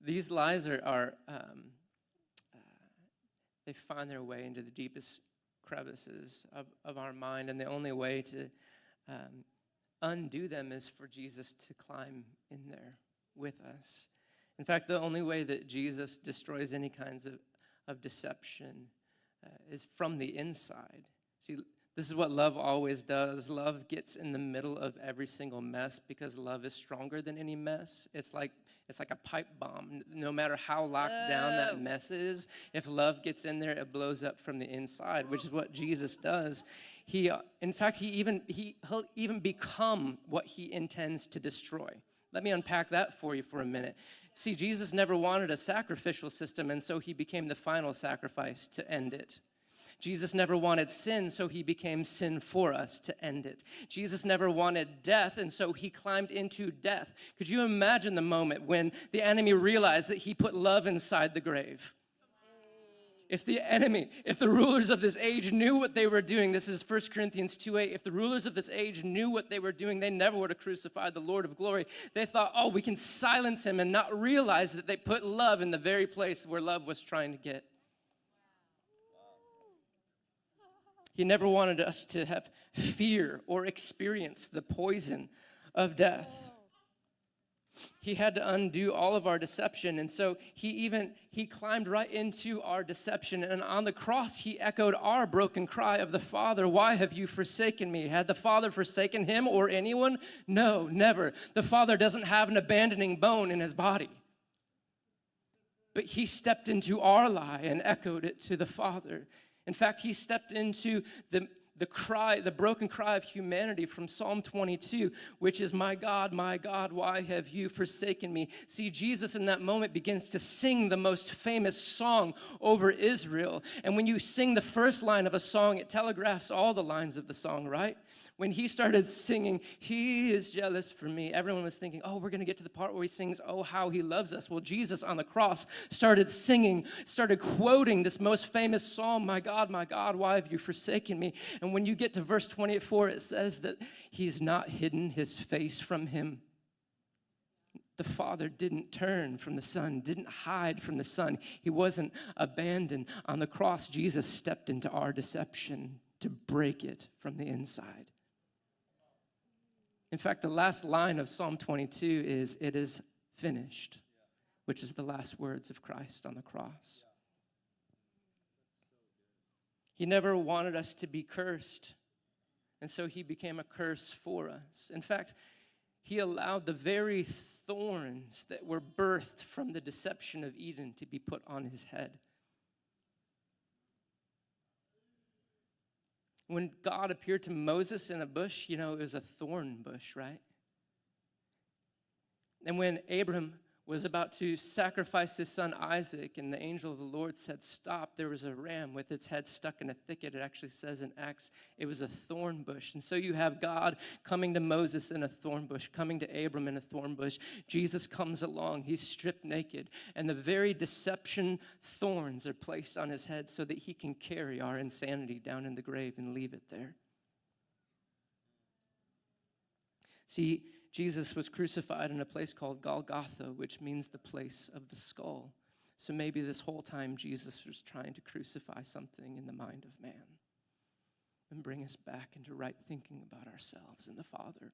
these lies are they find their way into the deepest crevices of our mind, and the only way to undo them is for Jesus to climb in there with us. In fact, the only way that Jesus destroys any kinds of deception is from the inside. See, this is what love always does. Love gets in the middle of every single mess because love is stronger than any mess. It's like a pipe bomb. No matter how locked down that mess is, if love gets in there, it blows up from the inside, which is what Jesus does. He'll even become what he intends to destroy. Let me unpack that for you for a minute. See, Jesus never wanted a sacrificial system, and so he became the final sacrifice to end it. Jesus never wanted sin, so he became sin for us to end it. Jesus never wanted death, and so he climbed into death. Could you imagine the moment when the enemy realized that he put love inside the grave? If the rulers of this age knew what they were doing, this is 1 Corinthians 2:8, if the rulers of this age knew what they were doing, they never would have crucified the Lord of glory. They thought, oh, we can silence him, and not realize that they put love in the very place where love was trying to get. He never wanted us to have fear or experience the poison of death. He had to undo all of our deception, and so he climbed right into our deception, and on the cross he echoed our broken cry of the Father, why have you forsaken me? Had the Father forsaken him or anyone? No, never. The Father doesn't have an abandoning bone in his body. But he stepped into our lie and echoed it to the Father. In fact, he stepped into the broken cry of humanity from Psalm 22, which is, my God, why have you forsaken me? See, Jesus in that moment begins to sing the most famous song over Israel. And when you sing the first line of a song, it telegraphs all the lines of the song, right? When he started singing, he is jealous for me, everyone was thinking, oh, we're going to get to the part where he sings, oh, how he loves us. Well, Jesus on the cross started quoting this most famous psalm, my God, why have you forsaken me? And when you get to verse 24, it says that he's not hidden his face from him. The Father didn't turn from the Son, didn't hide from the Son. He wasn't abandoned. On the cross, Jesus stepped into our deception to break it from the inside. In fact, the last line of Psalm 22 is, it is finished, which is the last words of Christ on the cross. He never wanted us to be cursed, and so he became a curse for us. In fact, he allowed the very thorns that were birthed from the deception of Eden to be put on his head. When God appeared to Moses in a bush, it was a thorn bush, right? And when Abram was about to sacrifice his son Isaac, and the angel of the Lord said, stop, there was a ram with its head stuck in a thicket. It actually says in Acts, it was a thorn bush. And so you have God coming to Moses in a thorn bush, coming to Abram in a thorn bush. Jesus comes along, he's stripped naked, and the very deception thorns are placed on his head so that he can carry our insanity down in the grave and leave it there. See, Jesus was crucified in a place called Golgotha, which means the place of the skull. So maybe this whole time Jesus was trying to crucify something in the mind of man and bring us back into right thinking about ourselves and the Father.